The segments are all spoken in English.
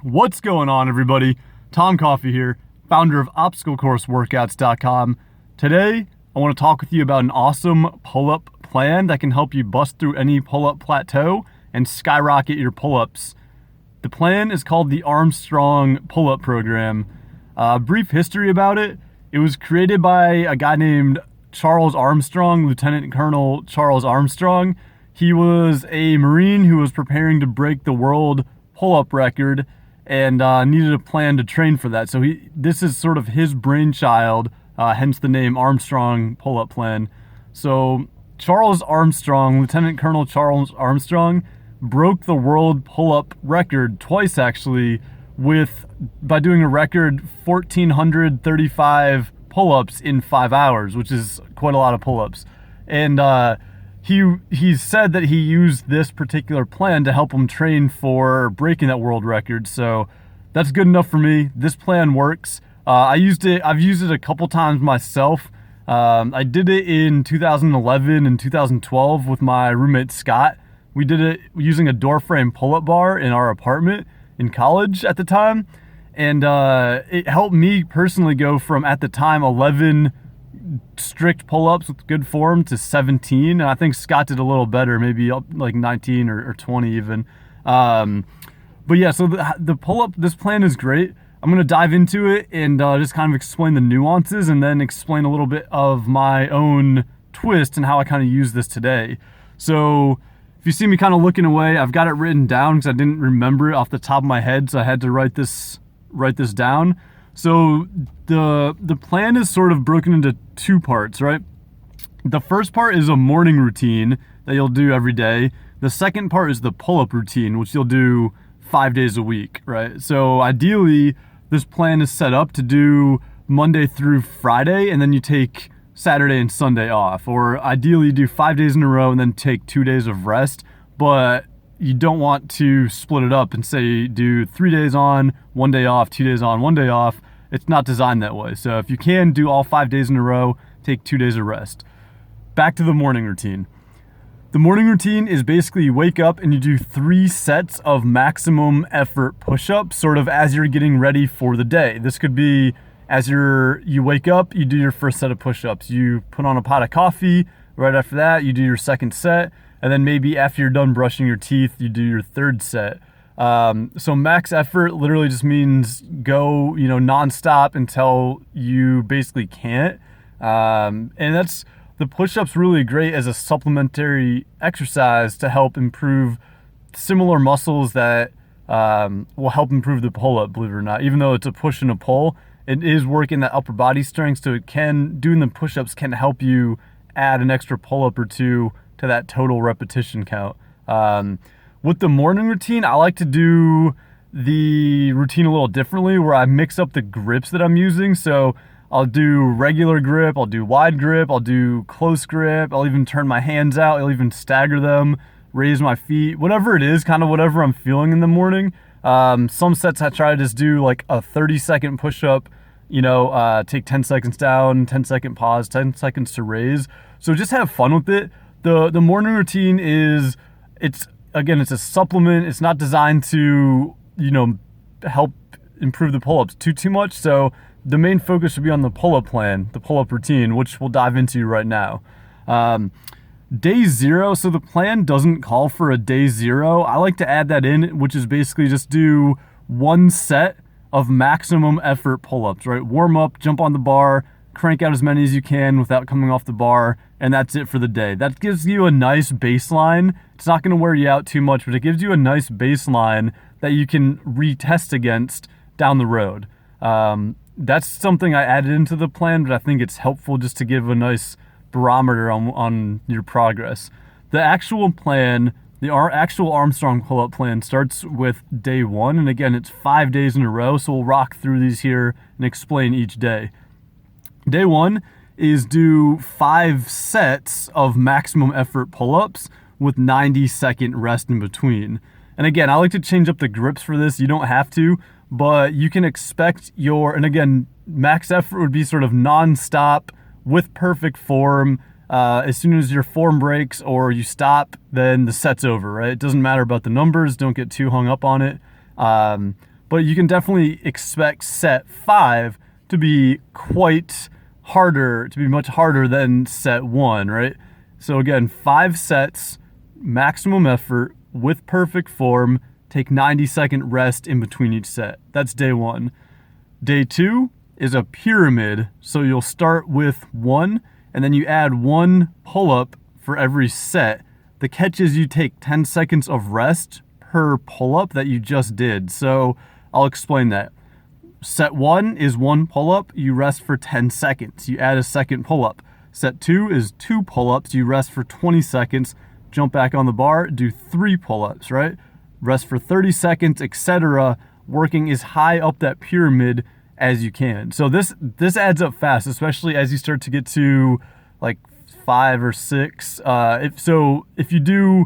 What's going on, everybody? Tom Coffey here, founder of obstaclecourseworkouts.com. Today, I want to talk with you about an awesome pull-up plan that can help you bust through any pull-up plateau and skyrocket your pull-ups. The plan is called the Armstrong Pullup Program. Brief history about it. It was created by a guy named Charles Armstrong, Lieutenant Colonel Charles Armstrong. He was a Marine who was preparing to break the world pull-up record and needed a plan to train for that. So this is sort of his brainchild, hence the name Armstrong Pullup Plan. So Charles Armstrong, Lieutenant Colonel Charles Armstrong, broke the world pull-up record twice actually by doing a record 1,435 pull-ups in 5 hours, which is quite a lot of pull-ups. And he said that he used this particular plan to help him train for breaking that world record. So that's good enough for me. This plan works. I've used it a couple times myself. I did it in 2011 and 2012 with my roommate Scott. We did it using a door frame pull-up bar in our apartment in college at the time. And it helped me personally go from, at the time, 11 strict pull-ups with good form to 17, and I think Scott did a little better, maybe up like 19 or 20 even. But yeah, so the pull-up, this plan is great. I'm going to dive into it and just kind of explain the nuances and then explain a little bit of my own twist and how I kind of use this today. So if you see me kind of looking away, I've got it written down because I didn't remember it off the top of my head, so I had to write this down. So the plan is sort of broken into two parts, right? The first part is a morning routine that you'll do every day. The second part is the pull-up routine, which you'll do 5 days a week, right? So ideally, this plan is set up to do Monday through Friday, and then you take Saturday and Sunday off. Or ideally, you do 5 days in a row and then take 2 days of rest. But you don't want to split it up and say do 3 days on, 1 day off, 2 days on, 1 day off. It's not designed that way. So if you can do all 5 days in a row, take 2 days of rest. Back to the morning routine. The morning routine is basically you wake up and you do 3 sets of maximum effort push-ups sort of as you're getting ready for the day. This could be as you wake up, you do your first set of push-ups. You put on a pot of coffee. Right after that, you do your second set. And then maybe after you're done brushing your teeth, you do your third set. So max effort literally just means go, nonstop until you basically can't. And that's the push-ups really great as a supplementary exercise to help improve similar muscles that will help improve the pull-up, believe it or not. Even though it's a push and a pull, it is working that upper body strength. So doing the push-ups can help you add an extra pull-up or two to that total repetition count. With the morning routine, I like to do the routine a little differently where I mix up the grips that I'm using. So I'll do regular grip, I'll do wide grip, I'll do close grip, I'll even turn my hands out, I'll even stagger them, raise my feet, whatever it is, kind of whatever I'm feeling in the morning. Some sets I try to just do like a 30-second push-up, take 10 seconds down, 10-second pause, 10 seconds to raise. So just have fun with it. The morning routine it's a supplement. It's not designed to, help improve the pull-ups too much. So the main focus should be on the pull-up plan, the pull-up routine, which we'll dive into right now. Day 0, so the plan doesn't call for a day 0. I like to add that in, which is basically just do 1 set of maximum effort pull-ups, right? Warm up, jump on the bar, crank out as many as you can without coming off the bar, and that's it for the day. That gives you a nice baseline. It's not going to wear you out too much, but it gives you a nice baseline that you can retest against down the road. That's something I added into the plan, but I think it's helpful just to give a nice barometer on your progress. The actual plan, our actual Armstrong Pullup Plan starts with day 1, and again, it's 5 days in a row, so we'll rock through these here and explain each day. Day 1 is do 5 sets of maximum effort pull-ups with 90-second rest in between. And again, I like to change up the grips for this. You don't have to, but you can expect and again, max effort would be sort of non-stop with perfect form. As soon as your form breaks or you stop, then the set's over, right? It doesn't matter about the numbers. Don't get too hung up on it. But but you can definitely expect set 5 to be much harder than set 1, right? So again, 5 sets, maximum effort with perfect form, take 90-second rest in between each set. That's day 1. Day 2 is a pyramid, so you'll start with 1 and then you add 1 pull-up for every set. The catch is you take 10 seconds of rest per pull-up that you just did. So I'll explain that. Set 1 is 1 pull-up, you rest for 10 seconds. You add a second pull-up. Set 2 is 2 pull-ups, you rest for 20 seconds, jump back on the bar, do 3 pull-ups, right? Rest for 30 seconds, etc., working as high up that pyramid as you can. So this adds up fast, especially as you start to get to like 5 or 6. If you do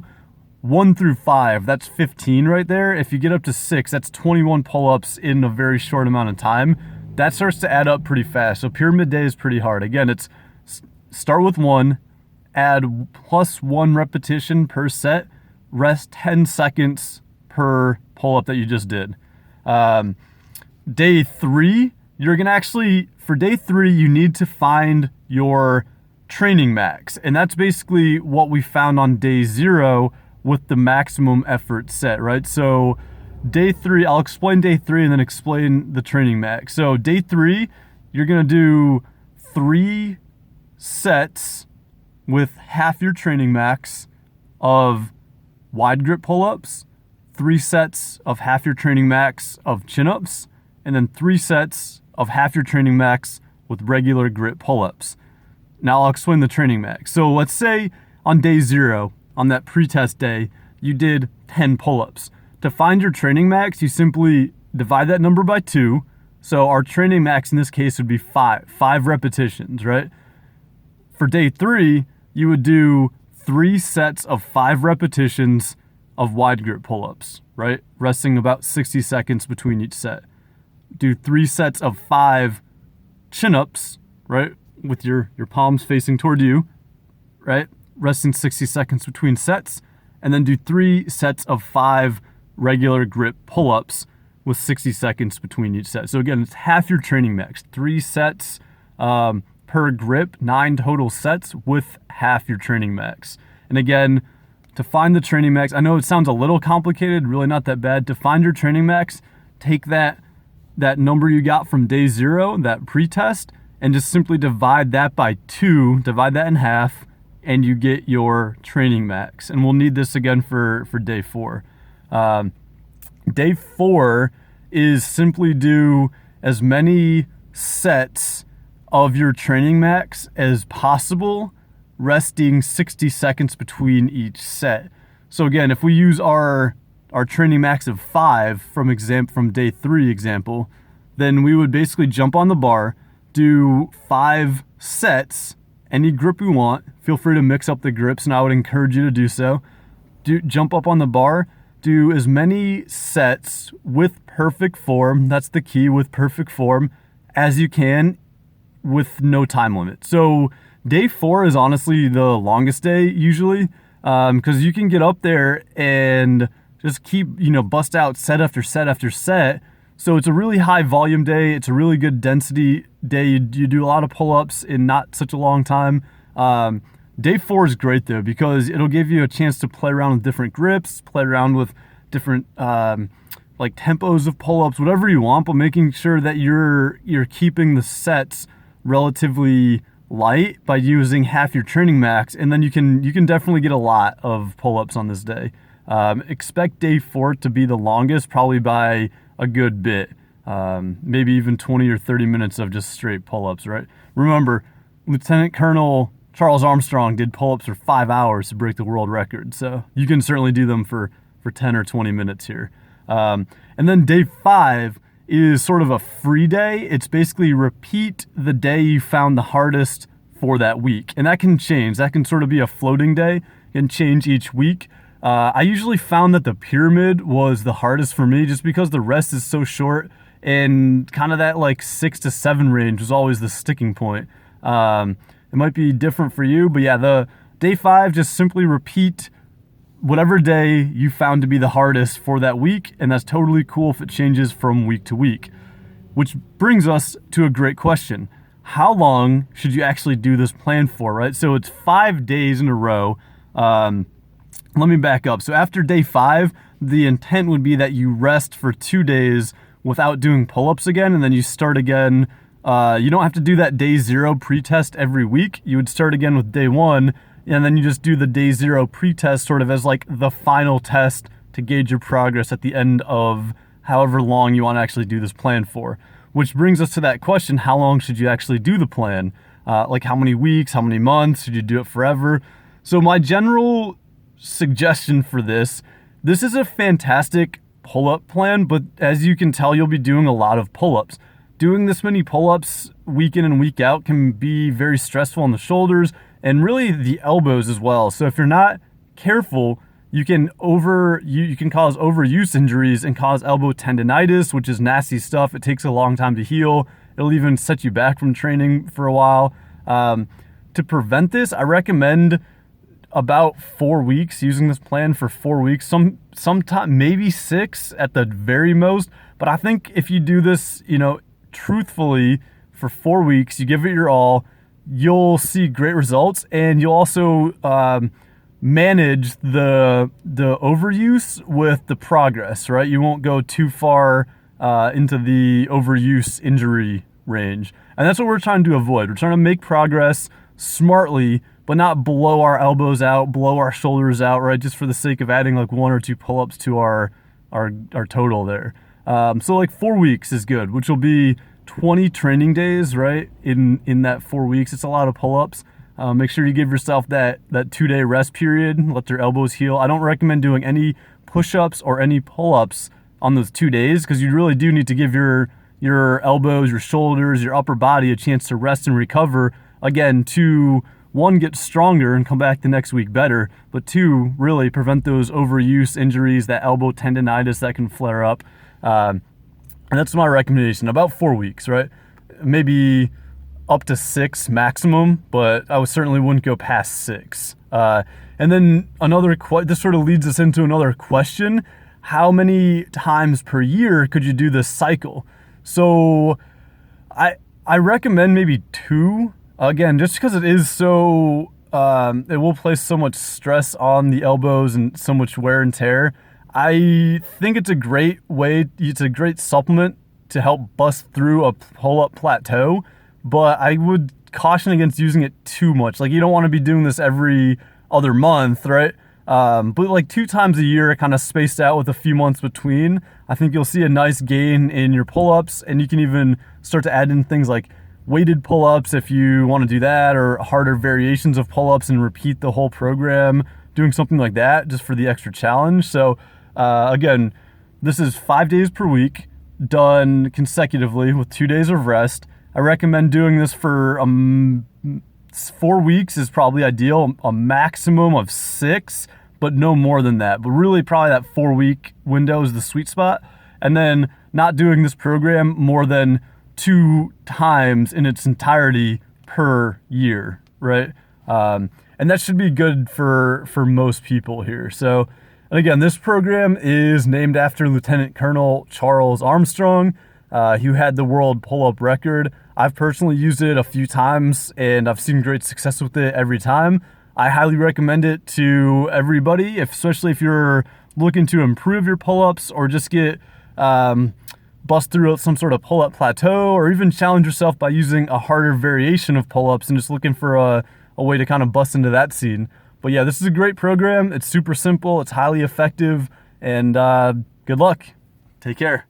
1 through 5, that's 15 right there. If you get up to 6, that's 21 pull-ups in a very short amount of time. That starts to add up pretty fast. So pyramid day is pretty hard. Again, it's start with 1, add plus 1 repetition per set, rest 10 seconds per pull-up that you just did. Day 3, for day 3, you need to find your training max. And that's basically what we found on day 0 with the maximum effort set, right? So day 3, I'll explain day 3 and then explain the training max. So day 3, you're gonna do 3 sets with half your training max of wide grip pull-ups, 3 sets of half your training max of chin-ups, and then 3 sets of half your training max with regular grip pull-ups. Now I'll explain the training max. So let's say on day 0, on that pre-test day, you did 10 pull-ups. To find your training max, you simply divide that number by 2. So our training max in this case would be 5 repetitions, right? For day 3, you would do 3 sets of 5 repetitions of wide grip pull-ups, right? Resting about 60 seconds between each set. Do 3 sets of 5 chin-ups, right? With your palms facing toward you, right? Resting 60 seconds between sets. And then do 3 sets of 5 regular grip pull-ups with 60 seconds between each set. So again, it's half your training max. 3 sets per grip, 9 total sets with half your training max. And again, to find the training max, I know it sounds a little complicated, really not that bad. To find your training max, take that number you got from day 0, that pre-test, and just simply divide that by 2, divide that in half, and you get your training max. And we'll need this again for day 4. Day 4 is simply do as many sets of your training max as possible, resting 60 seconds between each set. So again, if we use our training max of 5 from day 3 example, then we would basically jump on the bar, do 5 sets, any grip you want. Feel free to mix up the grips, and I would encourage you to do so. Jump up on the bar, do as many sets with perfect form, that's the key, with perfect form, as you can with no time limit. So day 4 is honestly the longest day usually, because you can get up there and just keep, bust out set after set after set. So it's a really high volume day. It's a really good density day. You do a lot of pull-ups in not such a long time. Day 4 is great though, because it'll give you a chance to play around with different grips, play around with different like tempos of pull-ups, whatever you want, but making sure that you're keeping the sets relatively light by using half your training max, and then you can definitely get a lot of pull-ups on this day. Expect day 4 to be the longest, probably by a good bit, maybe even 20 or 30 minutes of just straight pull-ups, right? Remember, Lieutenant Colonel Charles Armstrong did pull-ups for 5 hours to break the world record, so you can certainly do them for 10 or 20 minutes here. And then day 5 is sort of a free day. It's basically repeat the day you found the hardest for that week, and that can change. That can sort of be a floating day. It can change each week. I usually found that the pyramid was the hardest for me just because the rest is so short, and kind of that like 6 to 7 range was always the sticking point. It might be different for you, but yeah, the day 5, just simply repeat whatever day you found to be the hardest for that week, and that's totally cool if it changes from week to week. Which brings us to a great question. How long should you actually do this plan for, right? So it's 5 days in a row. Let me back up. So after day 5, the intent would be that you rest for 2 days without doing pull-ups again, and then you start again. You don't have to do that day 0 pre-test every week. You would start again with day 1, and then you just do the day 0 pre-test sort of as like the final test to gauge your progress at the end of however long you want to actually do this plan for. Which brings us to that question, how long should you actually do the plan? Like how many weeks, how many months, should you do it forever? So my general suggestion for this is a fantastic pull-up plan, but as you can tell, you'll be doing a lot of pull-ups. Doing this many pull-ups week in and week out can be very stressful on the shoulders and really the elbows as well. So if you're not careful, you can cause overuse injuries and cause elbow tendonitis, which is nasty stuff. It takes a long time to heal. It'll even set you back from training for a while. To prevent this, I recommend about 4 weeks, using this plan for 4 weeks, sometime maybe 6 at the very most. But I think if you do this, truthfully for 4 weeks, you give it your all, you'll see great results, and you'll also manage the overuse with the progress, right? You won't go too far into the overuse injury range. And that's what we're trying to avoid. We're trying to make progress smartly, but not blow our elbows out, blow our shoulders out, right? Just for the sake of adding like 1 or 2 pull-ups to our total there. So like 4 weeks is good, which will be 20 training days, right? In that 4 weeks, it's a lot of pull-ups. Make sure you give yourself that 2-day rest period, let your elbows heal. I don't recommend doing any push-ups or any pull-ups on those 2 days because you really do need to give your elbows, your shoulders, your upper body a chance to rest and recover, again, to 1, get stronger and come back the next week better, but 2, really prevent those overuse injuries, that elbow tendonitis that can flare up. And that's my recommendation, about 4 weeks, right? Maybe up to 6 maximum, but I certainly wouldn't go past 6. And then this sort of leads us into another question. How many times per year could you do this cycle? So I recommend maybe 2, again, just because it is so, it will place so much stress on the elbows and so much wear and tear. I think it's a great supplement to help bust through a pull-up plateau, but I would caution against using it too much. Like, you don't want to be doing this every other month, right? But like 2 times a year, kind of spaced out with a few months between, I think you'll see a nice gain in your pull-ups, and you can even start to add in things like weighted pull-ups if you want to do that, or harder variations of pull-ups and repeat the whole program, doing something like that just for the extra challenge. So again, this is 5 days per week, done consecutively with 2 days of rest. I recommend doing this for 4 weeks is probably ideal, a maximum of 6, but no more than that. But really probably that 4-week window is the sweet spot. And then not doing this program more than 2 times in its entirety per year, right? And that should be good for most people here. So, and again, this program is named after Lieutenant Colonel Charles Armstrong, who had the world pull-up record. I've personally used it a few times, and I've seen great success with it every time. I highly recommend it to everybody, especially if you're looking to improve your pull-ups or just get bust through some sort of pull-up plateau, or even challenge yourself by using a harder variation of pull-ups and just looking for a way to kind of bust into that scene. But yeah, this is a great program. It's super simple. It's highly effective, and good luck. Take care.